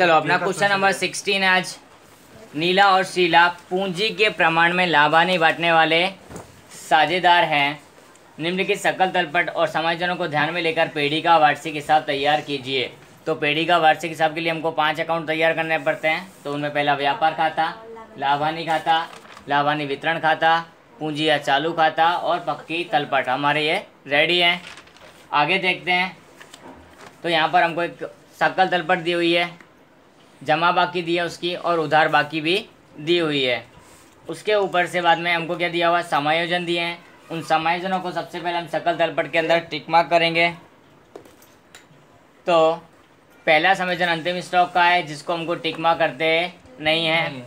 चलो अपना question number 16 आज। नीला और शीला पूंजी के प्रमाण में लाभानी बांटने वाले साझेदार हैं। निम्नलिखित सकल तलपट और समायोजनों को ध्यान में लेकर पेढ़ी का वार्षिक हिसाब तैयार कीजिए। तो पेढ़ी का वार्षिक हिसाब के लिए हमको 5 अकाउंट तैयार करने पड़ते हैं। तो उनमें पहला व्यापार खाता, लाभानी खाता, लाभानी वितरण खाता, पूंजी या चालू खाता और पक्की तलपट हमारे ये रेडी हैं। आगे देखते हैं। तो यहाँ पर हमको एक सकल तलपट दी हुई है, जमा बाकी दी है उसकी, और उधार बाकी भी दी हुई है। उसके ऊपर से बाद में हमको क्या दिया हुआ है, समायोजन दिए हैं। उन समायोजनों को सबसे पहले हम सकल तलपट के अंदर टिक मार्क करेंगे। तो पहला समायोजन अंतिम स्टॉक का है, जिसको हमको टिक मार्क करते नहीं है।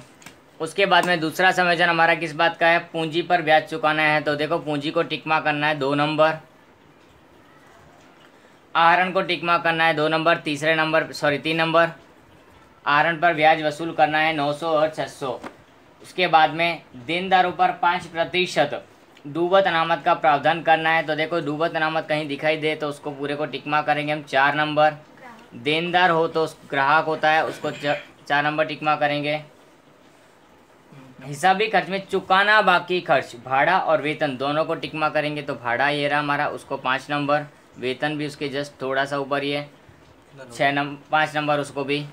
उसके बाद में दूसरा समायोजन हमारा किस बात का है, पूंजी पर ब्याज चुकाना है। तो देखो पूंजी को टिक मार्क करना है 2 नंबर, आहरण को टिक मार्क करना है 2 नंबर, 3 नंबर। आहरण पर ब्याज वसूल करना है 900 और 600। उसके बाद में देनदारों पर 5% डूबत अनामत का प्रावधान करना है। तो देखो डूबत अनामत कहीं दिखाई दे तो उसको पूरे को टिक मार्क करेंगे हम 4 नंबर। देनदार हो तो ग्राहक होता है, उसको 4 नंबर टिक मार्क करेंगे। हिसाबी खर्च में चुकाना बाकी खर्च, भाड़ा और वेतन दोनों को टिक मार्क करेंगे। तो भाड़ा ये रहा हमारा, उसको 5 नंबर, वेतन भी उसके जस्ट थोड़ा सा ऊपर ही है, 5 नंबर उसको भी।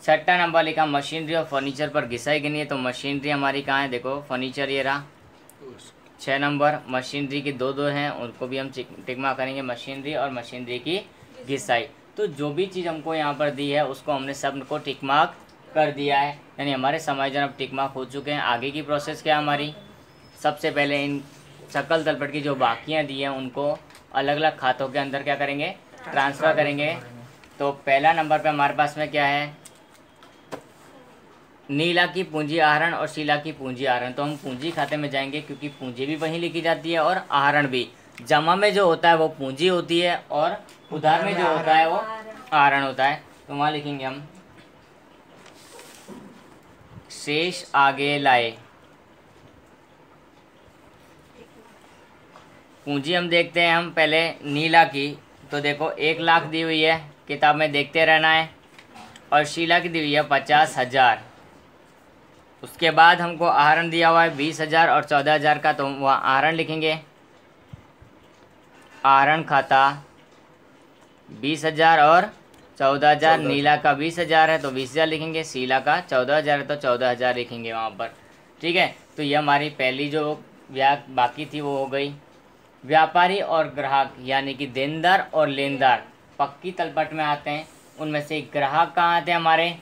6ठा नंबर लिखा मशीनरी और फर्नीचर पर घिसाई गिनी है। तो मशीनरी हमारी कहाँ है, देखो फर्नीचर ये रहा 6 नंबर। मशीनरी की 2 हैं, उनको भी हम टिक मार्क करेंगे, मशीनरी और मशीनरी की घिसाई। तो जो भी चीज़ हमको यहाँ पर दी है उसको हमने सब को टिक मार्क कर दिया है, यानी हमारे समायोजन अब टिक मार्क हो चुके हैं। आगे की प्रोसेस क्या हमारी, सबसे पहले इन सकल तलपट की जो बाकियाँ दी हैं उनको अलग अलग खातों के अंदर क्या करेंगे, ट्रांसफ़र करेंगे। तो पहला नंबर पे हमारे पास में क्या है, नीला की पूंजी आहरण और शीला की पूंजी आहरण। तो हम पूंजी खाते में जाएंगे क्योंकि पूंजी भी वहीं लिखी जाती है और आहरण भी। जमा में जो होता है वो पूंजी होती है और उधार में जो होता है वो आहरण होता है। तो वहाँ लिखेंगे हम शेष आगे लाए। पूंजी हम देखते हैं हम पहले नीला की। तो देखो 1 लाख दी हुई है, किताब में देखते रहना है। और शीला की दी हुई है 50,000। उसके बाद हमको आहरण दिया हुआ है 20,000 और 14,000 का। तो वहाँ आहरण लिखेंगे, आहरण खाता 20,000 और 14,000। नीला का 20,000 है तो 20,000 लिखेंगे, शीला का 14,000 है तो 14,000 लिखेंगे वहाँ पर। ठीक है, तो ये हमारी पहली जो बाकी थी वो हो गई। व्यापारी और ग्राहक यानी कि देनदार और लेनदार पक्की तलपट में आते हैं। उनमें से ग्राहक कहाँ आते हैं हमारे,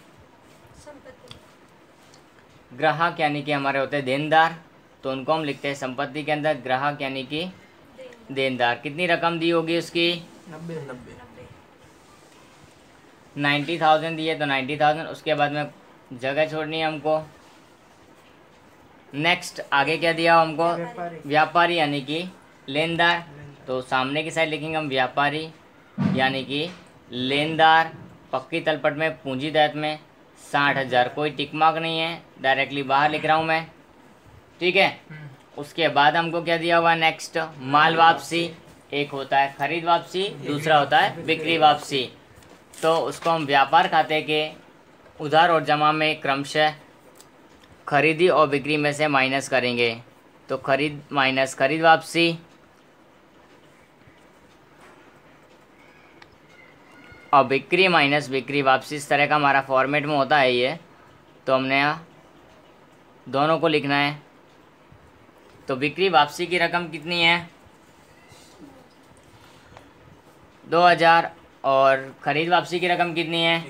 ग्राहक यानी कि हमारे होते हैं देनदार। तो उनको हम लिखते हैं संपत्ति के अंदर ग्राहक यानी कि देनदार। कितनी रकम दी होगी उसकी, 90,000 दी है तो 90,000। उसके बाद में जगह छोड़नी है हमको। नेक्स्ट आगे क्या दिया हमको, व्यापारी यानी कि लेनदार। तो सामने की साइड लिखेंगे हम व्यापारी यानी कि लेनदार। पक्की तलपट में पूंजी दायित्व में 60,000, कोई टिक मार्क नहीं है, डायरेक्टली बाहर लिख रहा हूँ मैं। ठीक है, उसके बाद हमको क्या दिया हुआ है, नेक्स्ट माल वापसी। एक होता है खरीद वापसी, दूसरा होता है बिक्री वापसी। तो उसको हम व्यापार खाते के उधार और जमा में क्रमशः खरीदी और बिक्री में से माइनस करेंगे। तो खरीद माइनस खरीद वापसी और बिक्री माइनस बिक्री वापसी, इस तरह का हमारा फॉर्मेट में होता है ये। तो हमने दोनों को लिखना है। तो बिक्री वापसी की रकम कितनी है, 2,000 और खरीद वापसी की रकम कितनी है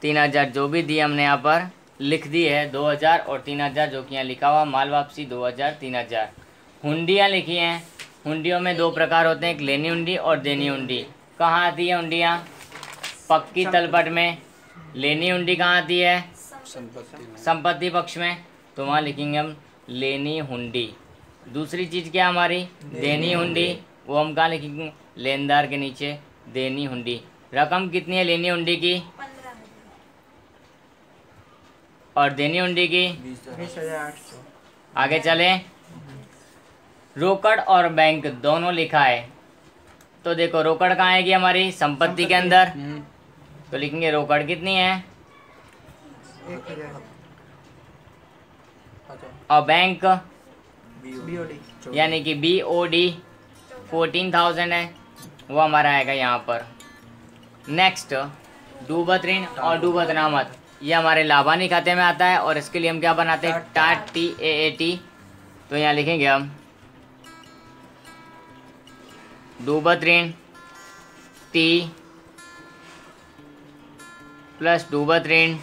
3,000। जो भी दी हमने यहाँ पर लिख दी है 2,000 और 3,000, जो कि यहाँ लिखा हुआ माल वापसी 2,000 3,000। हुंडियाँ लिखी हैं। हुंडियों में 2 प्रकार होते हैं, एक लेनी हुंडी और देनी हुंडी। कहाँ आती है हुंडियाँ, पक्की तलपट में। लेनी हुंडी कहाँ आती है, संपत्ति पक्ष में। तो वहाँ लिखेंगे हम लेनी हुंडी। दूसरी चीज़ क्या हमारी, देनी हुंडी। वो हम कहाँ लिखेंगे, लेनदार के नीचे देनी हुंडी। रकम कितनी है लेनी हुंडी की और देनी हुंडी की 20,800। आगे चले। रोकड़ और बैंक दोनों लिखा है। तो देखो रोकड़ कहाँ आएगी हमारी, संपत्ति के अंदर। तो लिखेंगे रोकड़ कितनी है 1000 और बैंक BOD यानी कि BOD 14,000 है, वो हमारा आएगा यहाँ पर। नेक्स्ट डूबत ऋण और डूबत अनामत, ये हमारे लाभानी खाते में आता है और इसके लिए हम क्या बनाते हैं टाट TAAT। तो यहाँ लिखेंगे हम डूबत ऋण T प्लस डूबत ऋण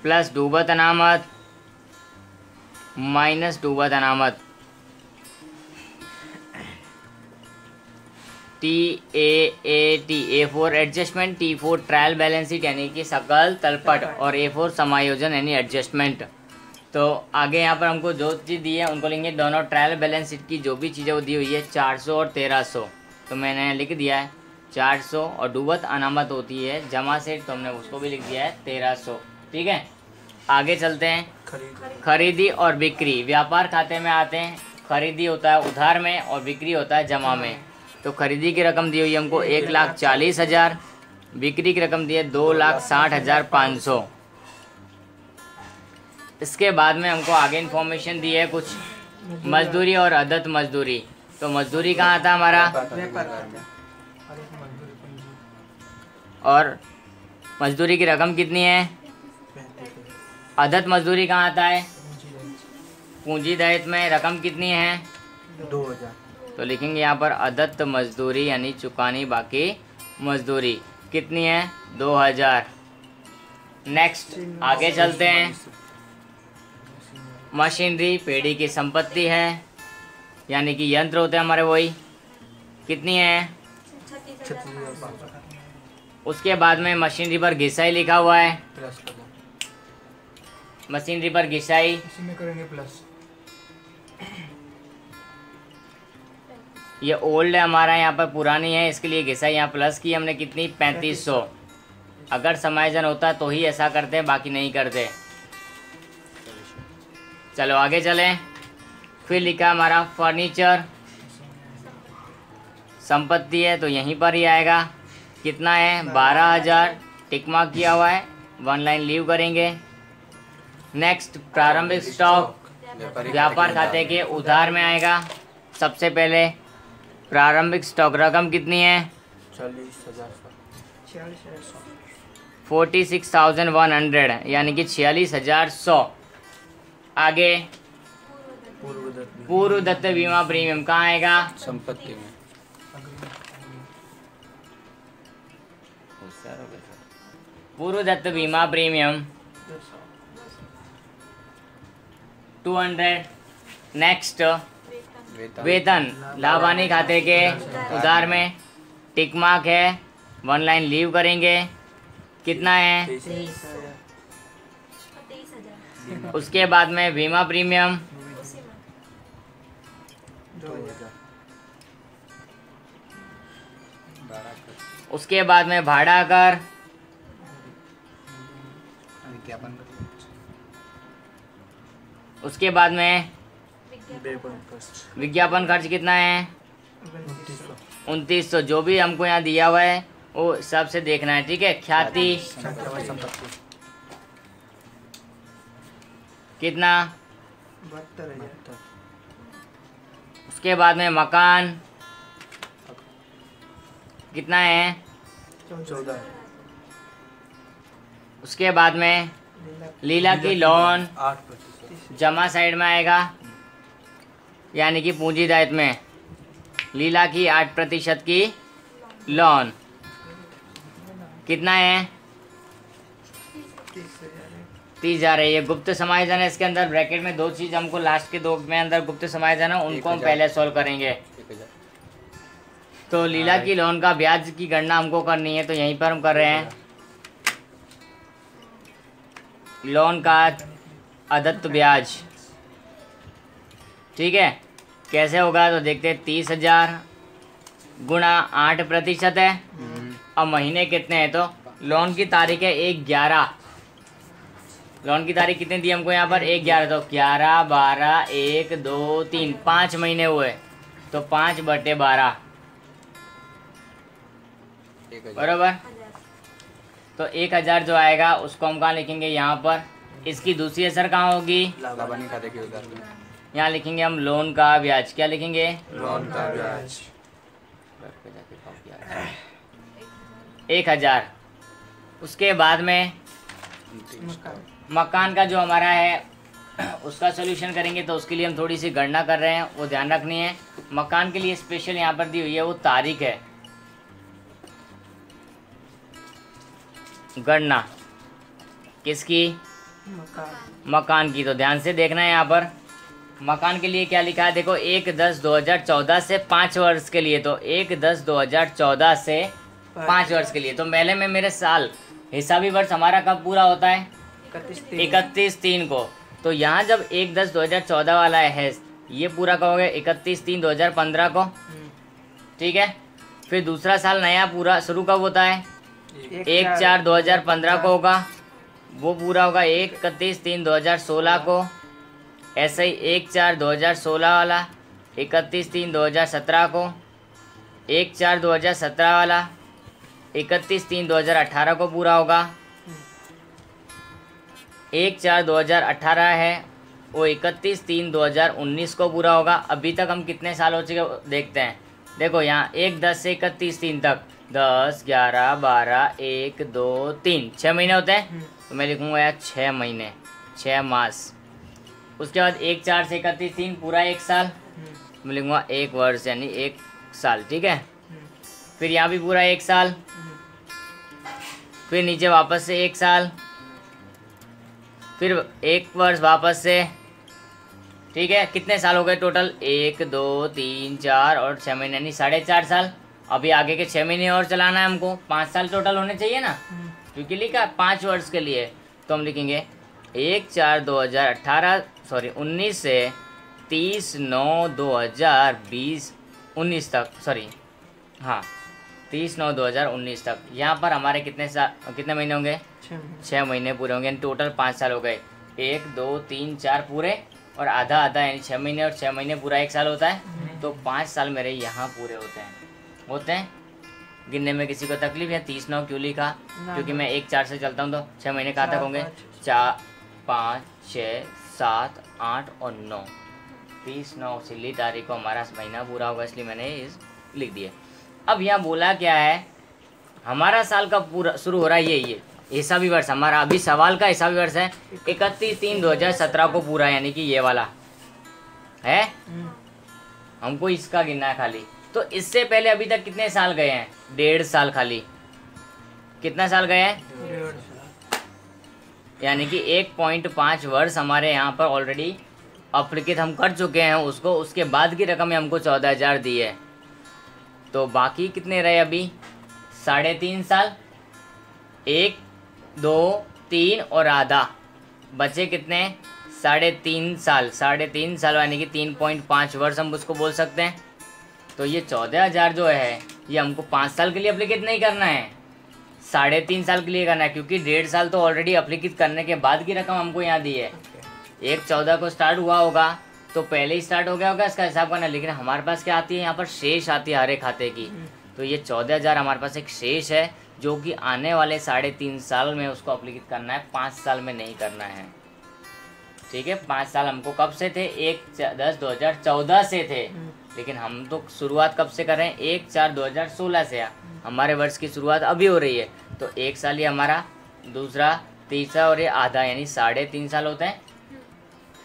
प्लस डूबत अनामत माइनस डूबत अनामत TAAT A for adjustment, T for trial balance sheet यानी कि सकल तलपट और A फॉर समायोजन यानी एडजस्टमेंट। तो आगे यहाँ पर हमको जो चीज़ दी है उनको लेंगे दोनों ट्रायल बैलेंस शीट की जो भी चीज़ें वो दी हुई है 400 और 1300, तो मैंने लिख दिया है 400 और डूबत अनामत होती है जमा सेट, तो हमने उसको भी लिख दिया है 1300। ठीक है, आगे चलते हैं। खरीदी और बिक्री व्यापार खाते में आते हैं। खरीदी होता है उधार में और बिक्री होता है जमा में। तो खरीदी की रकम दी हुई हमको 1,40,000, बिक्री की रकम दी है 2,60,500। इसके बाद में हमको आगे इन्फॉर्मेशन दी है कुछ मजदूरी और अदद मजदूरी। तो मजदूरी कहाँ आता हमारा और मजदूरी की रकम कितनी है। अदद मजदूरी कहाँ आता है पूंजी दायित्व में, रकम कितनी है 2000। तो लिखेंगे यहाँ पर अदद मजदूरी यानी चुकानी बाकी मजदूरी कितनी है 2000। नेक्स्ट आगे चलते हैं। मशीनरी पेढ़ी की संपत्ति है यानी कि यंत्र होते हैं हमारे, वही कितनी है 36,500 उसके बाद में मशीनरी पर घिसाई लिखा हुआ है, प्लस कर दो। मशीनरी पर घिसाई इसी में करेंगे प्लस। ये ओल्ड है हमारा, यहाँ पर पुरानी है, इसके लिए घिसाई यहाँ प्लस की हमने कितनी 3500। अगर समायोजन होता तो ही ऐसा करते, बाकी नहीं करते। चलो आगे चलें। फिर लिखा हमारा फर्नीचर संपत्ति है, तो यहीं पर ही आएगा कितना है 12,000, टिक मार्क किया हुआ है, 1 लाइन लीव करेंगे। नेक्स्ट प्रारंभिक स्टॉक व्यापार खाते के उधार में आएगा। सबसे पहले प्रारंभिक स्टॉक रकम कितनी है 46,100 यानी कि 46,100। आगे पूर्व दत्त बीमा प्रीमियम कहाँ आएगा संपत्ति में। पूर्व दत्त बीमा प्रीमियम 200। नेक्स्ट वेतन लाभानी खाते के उधार में टिक मार्क है, 1 लाइन लीव करेंगे, कितना है। उसके बाद में बीमा प्रीमियम 2000। उसके बाद में भाड़ा कर, उसके बाद में विज्ञापन खर्च कितना है 2900। जो भी हमको यहाँ दिया हुआ है वो सब से देखना है, ठीक है। ख्याति कितना 72,000। उसके बाद में मकान कितना है 14। उसके बाद में लीला की लोन 8%। जमा साइड में आएगा यानी कि पूंजी दायित्व में लीला की 8% की लोन कितना है 30,000 है। ये गुप्त समायोजन है, इसके अंदर ब्रैकेट में 2 चीज़ हमको लास्ट के 2 में अंदर गुप्त समायोजन है, उनको हम पहले सॉल्व करेंगे। तो लीला की लोन का ब्याज की गणना हमको करनी है, तो यहीं पर हम कर रहे हैं। लोन का अदत्त ब्याज, ठीक है, कैसे होगा तो देखते हैं। 30,000 गुणा 8% है। अब महीने कितने हैं, तो लोन की तारीख है 1/11। लोन की तारीख कितनी दी हमको यहाँ पर 1/11, तो 11, 12, 1, 2, 3 5 महीने हुए, तो 5/12 बरोबर। तो 1000 जो आएगा उसको हम कहाँ लिखेंगे, यहाँ पर। इसकी दूसरी असर कहाँ होगी, लाभानी खाते के उधार में। यहाँ लिखेंगे हम लोन का ब्याज। क्या लिखेंगे, लोन का ब्याज। 1000। उसके बाद में मकान। मकान का जो हमारा है उसका सॉल्यूशन करेंगे, तो उसके लिए हम थोड़ी सी गणना कर रहे हैं, वो ध्यान रखनी है। मकान के लिए स्पेशल यहाँ पर दी हुई है वो तारीख है, गणना किसकी, मकान की। तो ध्यान से देखना है यहाँ पर मकान के लिए क्या लिखा है, देखो 1/10/2014 से 5 वर्ष के लिए। तो 1/10/2014 से 5 वर्ष के लिए। तो पहले में मेरे साल हिसाबी वर्ष हमारा कब पूरा होता है, 31/3 को। तो यहाँ जब 1/10/2014 वाला है ये पूरा कहोगे 31/3/2015 को, ठीक है। फिर दूसरा साल नया पूरा शुरू कब होता है, 1/4/2015 को होगा, वो पूरा होगा 31/3/2016 को। ऐसे ही 1/4/2016 वाला 31/3/2017 को, 1/4/2017 वाला 31/3/2018 को पूरा होगा। 1/4/2018 है वो 31/3/2019 को पूरा होगा। अभी तक हम कितने साल हो चुके देखते हैं। देखो यहाँ 1/10 से 31/3 तक 10, 11, 12, 1, 2, 3 6 महीने होते हैं। तो मैं लिखूँगा यार 6 महीने, 6 मास। उसके बाद 1/4 से 31/3 पूरा 1 साल, मैं लिखूँगा 1 वर्ष यानी 1 साल, ठीक है। फिर यहाँ भी पूरा 1 साल, फिर नीचे वापस से 1 साल, फिर 1 वर्ष वापस से, ठीक है। कितने साल हो गए टोटल, 1, 2, 3, 4 और 6 महीने यानी 4.5 साल। अभी आगे के 6 महीने और चलाना है हमको, 5 साल टोटल होने चाहिए ना, क्योंकि लिखा 5 वर्ष के लिए। तो हम लिखेंगे 19 से 30/9/2020 तक, सॉरी हाँ 30/9/2019 तक। यहाँ पर हमारे कितने महीने होंगे, 6 महीने पूरे होंगे, यानी टोटल 5 साल हो गए। 1, 2, 3, 4 पूरे और आधा आधा यानी 6 महीने, और 6 महीने पूरा 1 साल होता है। तो 5 साल मेरे यहाँ पूरे होते हैं। गिनने में किसी को तकलीफ है, 30/9 क्यों लिखा, क्योंकि मैं 1/4 से चलता हूँ तो 6 महीने कहाँ तक होंगे, 4, 5, 6, 7, 8 और 9। 30/9 सिली तारीख को हमारा महीना पूरा होगा, इसलिए मैंने इस लिख दिया। अब यहाँ बोला क्या है, हमारा साल का पूरा शुरू हो रहा है ये हिसाबी वर्ष हमारा। अभी सवाल का हिसाबी वर्ष है 31/3/2017 को पूरा, यानी कि ये वाला है, हमको इसका गिनना है खाली। तो इससे पहले अभी तक कितने साल गए हैं, 1.5 साल खाली। कितना साल गए हैं, यानी कि 1.5 वर्ष हमारे यहाँ पर ऑलरेडी अप्लिकेट हम कर चुके हैं उसको। उसके बाद की रकम हमको 14,000 दी है। तो बाकी कितने रहे अभी, 3.5 साल, 1, 2, 3 और आधा, बचे कितने, 3.5 साल। 3.5 साल यानी कि 3.5 वर्ष हम उसको बोल सकते हैं। तो ये 14,000 जो है ये हमको 5 साल के लिए अप्लीकेट नहीं करना है, 3.5 साल के लिए करना है, क्योंकि 1.5 साल तो ऑलरेडी अप्लीकेट करने के बाद की रकम हमको यहाँ दी है। 1/14 को स्टार्ट हुआ होगा तो पहले ही स्टार्ट हो गया होगा इसका हिसाब करना। लेकिन हमारे पास क्या आती है, यहाँ पर शेष आती है हर एक खाते की। तो ये 14,000 हमारे पास एक शेष है, जो कि आने वाले 3.5 साल में उसको अप्लीकेट करना है, 5 साल में नहीं करना है, ठीक है। 5 साल हमको कब से थे, 1/10/2014 से थे, लेकिन हम तो शुरुआत कब से कर रहे हैं, 1/4/2016 से। हमारे वर्ष की शुरुआत अभी हो रही है। तो 1 साल ये हमारा, दूसरा, तीसरा और ये आधा, यानी 3.5 साल होते हैं।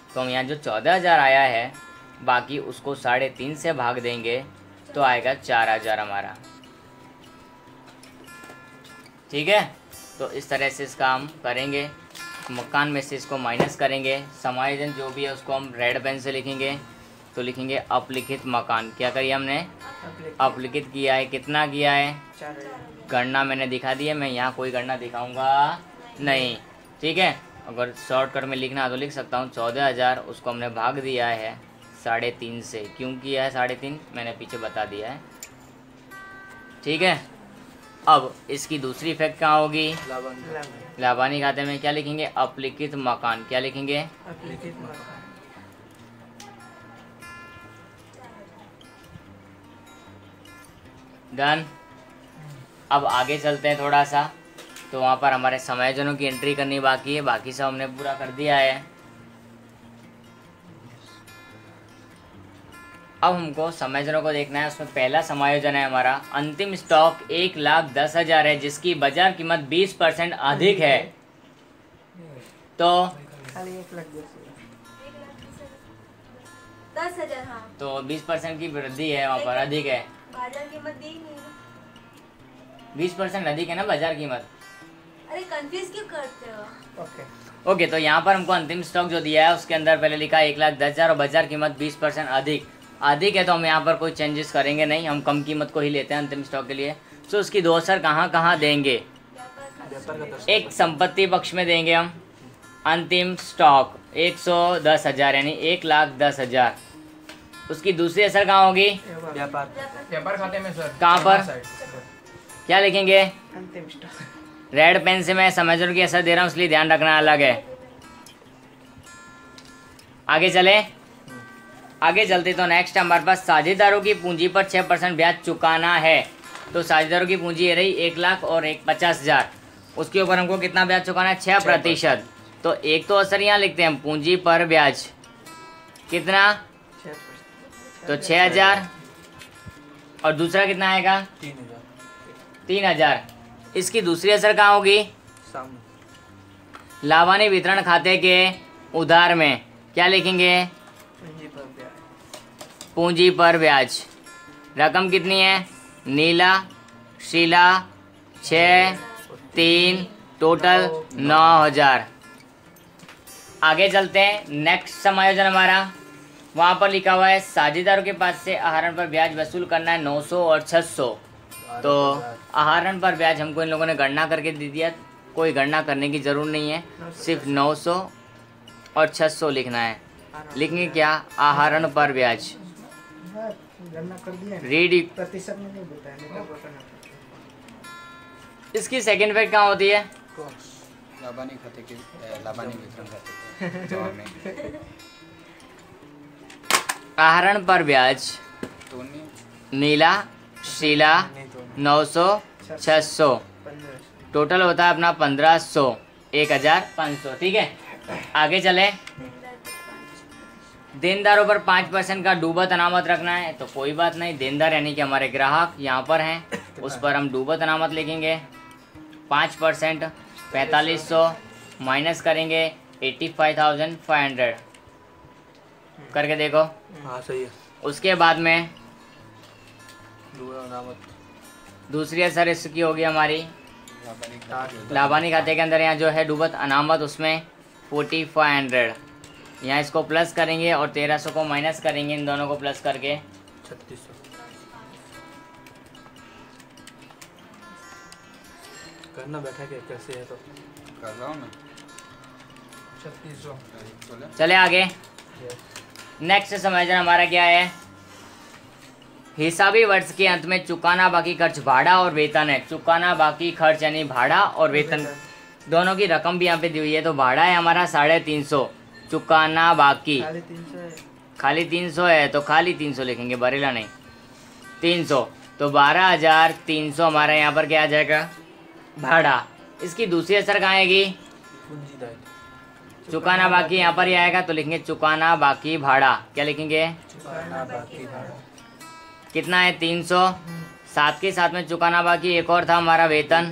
तो हम यहाँ जो 14,000 आया है, बाकी उसको 3.5 से भाग देंगे तो आएगा 4,000 हमारा, ठीक है। तो इस तरह से इसका हम करेंगे। मकान में से इसको माइनस करेंगे, समायोजन जो भी है उसको हम रेड पेन से लिखेंगे। तो लिखेंगे अपलिखित मकान, क्या करिए हमने, अपलिखित किया है। कितना किया है, गणना मैंने दिखा दी है, मैं यहाँ कोई गणना दिखाऊंगा नहीं, ठीक है। अगर शॉर्टकट में लिखना है तो लिख सकता हूँ 14,000, उसको हमने भाग दिया है 3.5 से। क्यों किया है 3.5, मैंने पीछे बता दिया है, ठीक है। अब इसकी दूसरी इफेक्ट कहाँ होगी, लाभानी खाते में क्या लिखेंगे, अपलिखित मकान। क्या लिखेंगे, डन। अब आगे चलते हैं थोड़ा सा, तो वहाँ पर हमारे समायोजनों की एंट्री करनी बाकी है, बाकी सब हमने पूरा कर दिया है। अब हमको समायोजनों को देखना है। उसमें पहला समायोजन है हमारा अंतिम स्टॉक 1,10,000 है, जिसकी बाजार कीमत 20% अधिक है। तो खाली 10,000। हाँ, तो 20% की वृद्धि है वहाँ पर, अधिक है। बाजार कीमत दी नहीं ना। 20% अधिक है ना बाजार कीमत। अरे कंफ्यूज क्यों करते हो? ओके। ओके, तो यहाँ पर हमको अंतिम स्टॉक जो दिया है उसके अंदर पहले लिखा है 1,10,000 और बाजार कीमत 20% अधिक है, तो हम यहाँ पर कोई चेंजेस करेंगे नहीं, हम कम कीमत को ही लेते हैं अंतिम स्टॉक के लिए। तो उसकी दो असर कहाँ कहाँ देंगे? व्यापार का 10 एक संपत्ति पक्ष में देंगे हम अंतिम स्टॉक 110,000 यानी 1,10,000। उसकी दूसरी असर कहाँ होगी? व्यापार व्यापार खाते में सर कहाँ पर? क्या लिखेंगे? अंतिम स्टॉक। रेड पेन से मैं समायोजन की असर दे रहा हूँ, इसलिए ध्यान रखना अलग है। आगे चले, आगे चलते तो नेक्स्ट हमारे पास साझेदारों की पूंजी पर 6% ब्याज चुकाना है। तो साझेदारों की पूंजी ये रही 1,00,000 और 50,000, उसके ऊपर हमको कितना ब्याज चुकाना है? 6%। तो एक तो असर यहाँ लिखते हैं हम, पूंजी पर ब्याज कितना? 6%। तो 6,000 और दूसरा कितना आएगा? 3,000 3,000। इसकी दूसरी असर कहाँ होगी? सामने लाभानी वितरण खाते के उधार में क्या लिखेंगे? पूंजी पर ब्याज। पूंजी पर ब्याज। रकम कितनी है? नीला, शीला 6, 3, टोटल 9,000। आगे चलते हैं, नेक्स्ट समायोजन हमारा वहाँ पर लिखा हुआ है साझेदारों के पास से आहरण पर ब्याज वसूल करना है 900 और 600। तो आहरण पर ब्याज हमको इन लोगों ने गणना करके दे दिया, कोई गणना करने की ज़रूरत नहीं है, सिर्फ 900 और 600 लिखना है। लिखेंगे क्या? आहरण पर ब्याज। गणना कर दिया है। रीड। प्रतिशत में नहीं बताया, नहीं तो बताना। इसकी सेकंड फैक्ट कहाँ होती है? लाभानी खाते के लाभानी वितरण खाते के जवाब में आहरण पर ब्याज तो नहीं नीला, शीला नहीं तो 900, 600, 1500। टोटल होता है अपना 1,500, 1,500। ठीक है, आगे चले। देनदारों पर 5% का डूबत अनामत रखना है, तो कोई बात नहीं, देनदार यानी कि हमारे ग्राहक यहाँ पर हैं, उस पर हम डूबत अनामत लिखेंगे 5%। 4,500 माइनस करेंगे 85,500 करके देखो। हाँ सही है। उसके बाद में दूसरा नामत दूसरी असर इसकी होगी हमारी लाभानी खाते के लाभानी खाते के अंदर यहाँ जो है डूबत अनामत, उसमें 4,500 यहाँ इसको प्लस करेंगे और 1,300 को माइनस करेंगे, इन दोनों को प्लस करके 3,600 करना बैठा के कैसे है तो कर रहा हूँ ना 3,600। चले आगे। नेक्स्ट समायोजन हमारा क्या है? हिसाबी वर्ष के अंत में चुकाना बाकी खर्च भाड़ा और वेतन है। चुकाना बाकी खर्च यानी भाड़ा और वेतन दोनों की रकम भी यहाँ पे दी हुई है। तो भाड़ा है हमारा 350, चुकाना बाकी खाली 300 है। खाली 300 है, तो खाली 300 लिखेंगे, बरेला नहीं, 300। तो 12,300 हमारा यहाँ पर क्या आ जाएगा? भाड़ा। इसकी दूसरी असर कहाँ आएगी? पूंजी दायित्व चुकाना बाकी यहाँ पर ही आएगा, तो लिखेंगे चुकाना बाकी भाड़ा। क्या लिखेंगे? चुकाना बाकी भाड़ा कितना है? 300। साथ के साथ में चुकाना बाकी एक और था हमारा वेतन,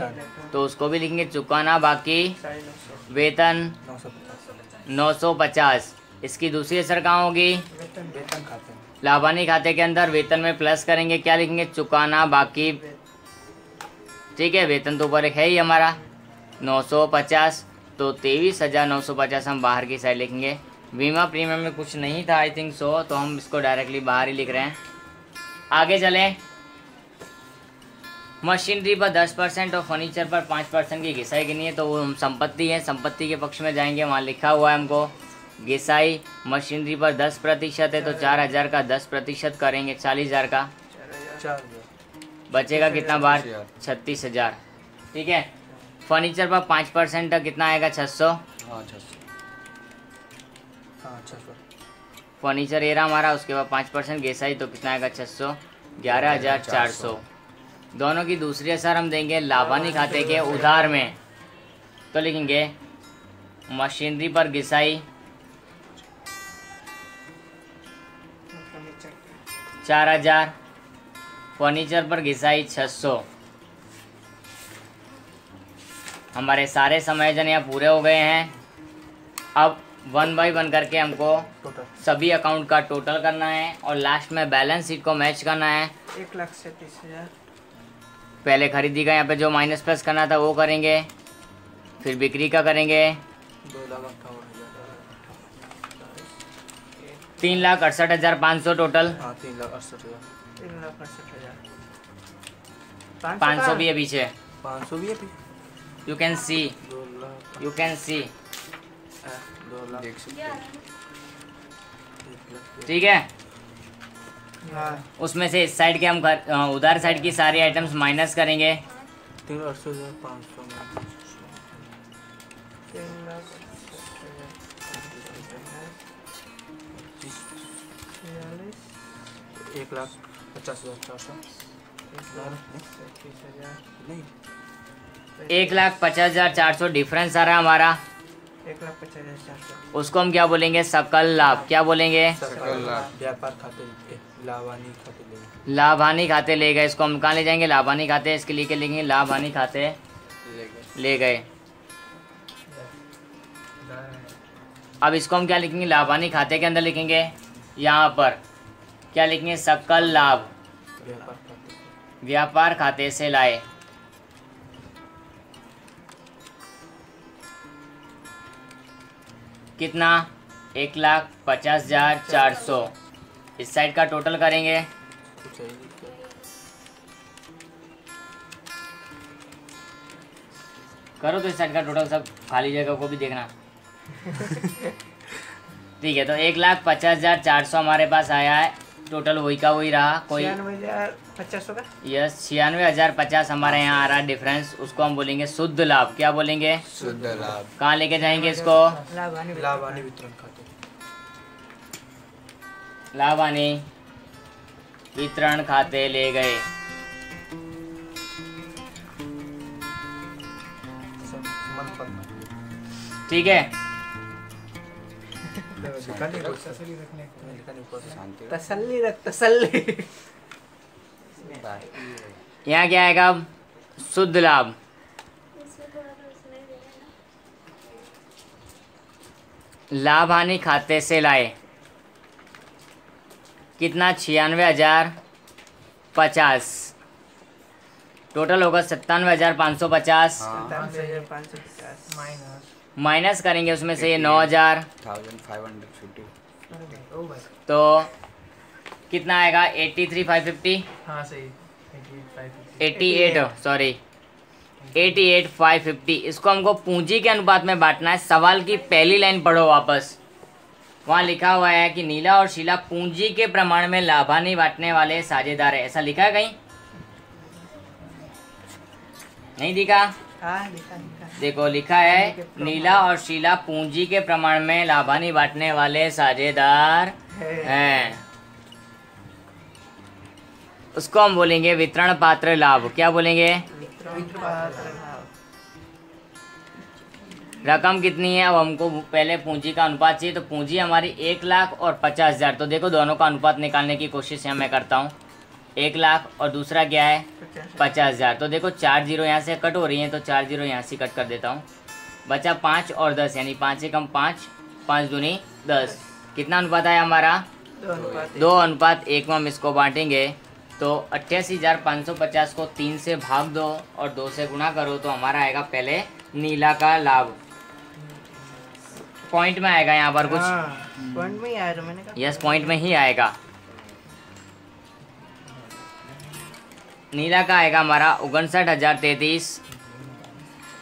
तो उसको भी लिखेंगे चुकाना बाकी 950। वेतन 950 950। इसकी दूसरी असर कहाँ होगी? वेतन वेतन खाते में लाभानी खाते के अंदर वेतन में प्लस करेंगे, क्या लिखेंगे? चुकाना बाकी। ठीक है, वेतन तो ऊपर एक है ही हमारा 950, तो 23,950 हम बाहर की साइड लिखेंगे। बीमा प्रीमियम में कुछ नहीं था आई थिंक सो, तो हम इसको डायरेक्टली बाहर ही लिख रहे हैं। आगे चलें। मशीनरी पर 10% और फर्नीचर पर 5% की घिसाई गिनी है, तो वो हम संपत्ति है, संपत्ति के पक्ष में जाएंगे, वहाँ लिखा हुआ है हमको घिसाई मशीनरी पर 10% है, तो 4,000 का 10% करेंगे 40,000 का, 4,000 बचेगा कितना बार? 36,000 36,000। ठीक है, फर्नीचर पर 5% कितना आएगा? 600। हाँ 600 हाँ 600 फर्नीचर ये रहा हमारा, उसके बाद 5% घिसाई, तो कितना आएगा? 600, 11,400। दोनों की दूसरी असर हम देंगे लाभानी खाते के उधार में, तो लिखेंगे मशीनरी पर घिसाई 4000, फर्नीचर पर घिसाई 600। हमारे सारे समायोजन यहाँ पूरे हो गए हैं। अब 1 बाय 1 करके हमको सभी अकाउंट का टोटल करना है और लास्ट में बैलेंस शीट को मैच करना है। 1,37,000। पहले खरीदी का यहाँ पे जो माइनस प्लस करना था वो करेंगे, फिर बिक्री का करेंगे 3,68,500 टोटल। 3,68,000। 500 भी है पीछे, 500 भी है फिर। You can see, 2 lakh you can see. 2 lakh ठीक है, हाँ उसमें से इस साइड के हम उधर साइड की सारी आइटम्स माइनस करेंगे। 3,68,500 में 1,50,400 नहीं 1,50,400 डिफरेंस आ रहा है हमारा, 1,50,400। उसको हम क्या बोलेंगे? सकल लाभ। क्या बोलेंगे? सकल लाभ। व्यापार खाते लाभानी खाते ले लाभानी खाते ले गए। इसको हम कहाँ ले जाएंगे? लाभानी खाते। इसके लिए क्या लिखेंगे? लाभानी खाते ले गए। अब इसको हम क्या लिखेंगे? लाभानी खाते के अंदर लिखेंगे, यहाँ पर क्या लिखेंगे? सकल लाभ व्यापार खाते से लाए। कितना? 1,50,400। इस साइड का टोटल करेंगे, करो तो इस साइड का टोटल, सब खाली जगह को भी देखना। ठीक है, तो 1,50,400 हमारे पास आया है। टोटल वही का वही रहा। कोई 96,500 का। यस, 96,050 हमारे यहाँ आ रहा है डिफरेंस। उसको हम बोलेंगे शुद्ध लाभ। क्या बोलेंगे? शुद्ध लाभ। कहाँ लेके जाएंगे इसको? लाभानी वितरण खाते लाभानी वितरण खाते ले गए। ठीक है, तसल्ली रख, तसल्ली। यहाँ क्या आएगा अब? शुद्ध लाभ। इसमें थोड़ा सा उसने दिया ना। लाभ हानि खाते से लाए। कितना? 96,050। टोटल होगा 97,550। 97,550 माइनस। माइनस करेंगे उसमें से ये 9,000, 1,550 तो कितना आएगा? 83,550। हाँ सही। 88,550। इसको हमको पूंजी के अनुपात में बांटना है। सवाल की पहली लाइन पढ़ो वापस, वहाँ लिखा हुआ है कि नीला और शीला पूंजी के प्रमाण में लाभानी बांटने वाले साझेदार है। ऐसा लिखा है कहीं? नहीं दिखा? हाँ लिखा। देखो लिखा है नीला और शीला पूंजी के प्रमाण में लाभानी बांटने वाले साझेदार हैं। उसको हम बोलेंगे वितरण पात्र लाभ। क्या बोलेंगे? रकम कितनी है? अब हमको पहले पूंजी का अनुपात चाहिए, तो पूंजी हमारी 1,50,000। तो देखो दोनों का अनुपात निकालने की कोशिश यहाँ मैं करता हूँ। 1,00,000 और दूसरा क्या है? 50,000। तो देखो 4 जीरो यहाँ से कट हो रही हैं, तो 4 जीरो यहाँ से कट कर देता हूँ। बचा 5 और 10, यानी 5 से कम 5, 5 दूनी 10। कितना अनुपात आया हमारा? 2:1 में हम इसको बांटेंगे, तो 88,550 को 3 से भाग दो और 2 से गुणा करो, तो हमारा आएगा पहले नीला का लाभ। पॉइंट में आएगा यहाँ पर कुछ। पॉइंट में ही आया, तो मैंने कहा यस, पॉइंट में ही आएगा। नीला का आएगा हमारा 59,033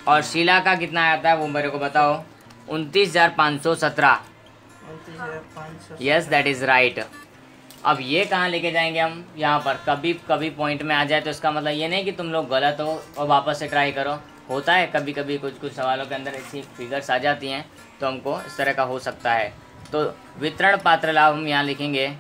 और शीला का कितना आता है वो मेरे को बताओ? 29,517। 29,500। Yes, that is right. अब ये कहाँ लेके जाएंगे हम? यहाँ पर। कभी कभी पॉइंट में आ जाए तो इसका मतलब ये नहीं कि तुम लोग गलत हो और वापस से ट्राई करो। होता है कभी कभी कुछ सवालों के अंदर ऐसी फिगर्स आ जाती हैं, तो हमको इस तरह का हो सकता है। तो वितरण पात्र लाभ हम यहाँ लिखेंगे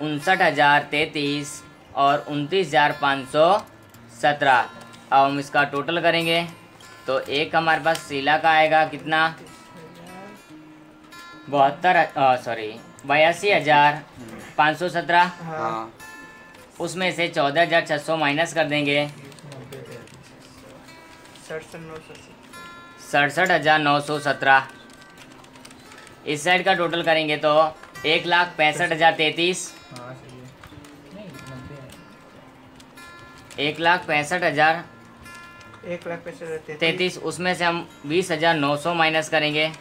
59,033 और 29,517। अब हम इसका टोटल करेंगे तो एक हमारे पास शीला का आएगा कितना 82,517। हाँ उसमें से 14,600 माइनस कर देंगे 67,917। इस साइड का टोटल करेंगे तो 1,65,033। 1,65,033। 1,65,033 उसमें से हम 20,900 माइनस करेंगे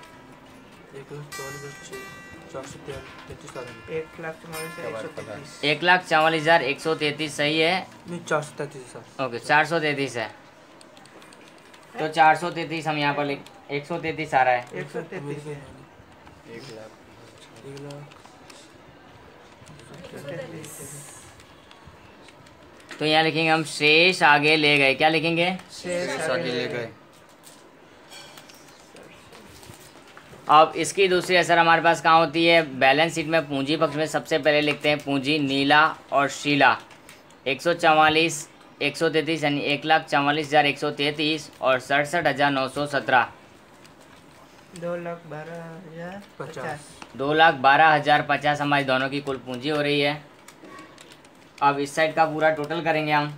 1,44,133। सही है। 433 ओके 433 है तो 433 हम यहाँ पर लिख 133 आ रहा है। 133 तो यहाँ लिखेंगे हम शेष आगे ले गए। क्या लिखेंगे शेष आगे ले गए। अब इसकी दूसरी असर हमारे पास कहाँ होती है बैलेंस शीट में। पूंजी पक्ष में सबसे पहले लिखते हैं पूंजी नीला और शीला 144 133 यानी 1,44,133 और 67,917। 2,12,050 2,12,050 हमारी दोनों की कुल पूंजी हो रही है। अब इस साइड का पूरा टोटल करेंगे हम।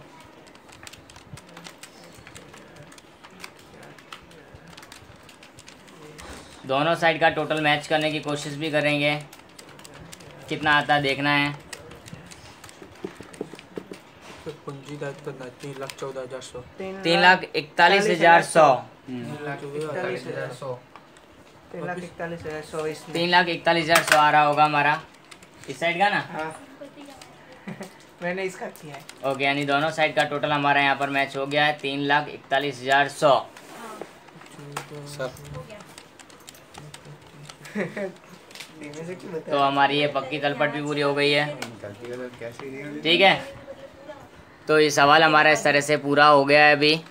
दोनों साइड का टोटल मैच करने की कोशिश भी करेंगे कितना आता है देखना है। पूंजी दायित्व 3,14,100 3,41,100 3,41,100 आ रहा होगा हमारा इस साइड का ना। हाँ मैंने इसका किया है। ओके यानी दोनों साइड का टोटल हमारा यहाँ पर मैच हो गया है 3,41,100। तो हमारी ये पक्की तलपट भी पूरी हो गई है। ठीक है तो ये सवाल हमारा इस तरह से पूरा हो गया है अभी।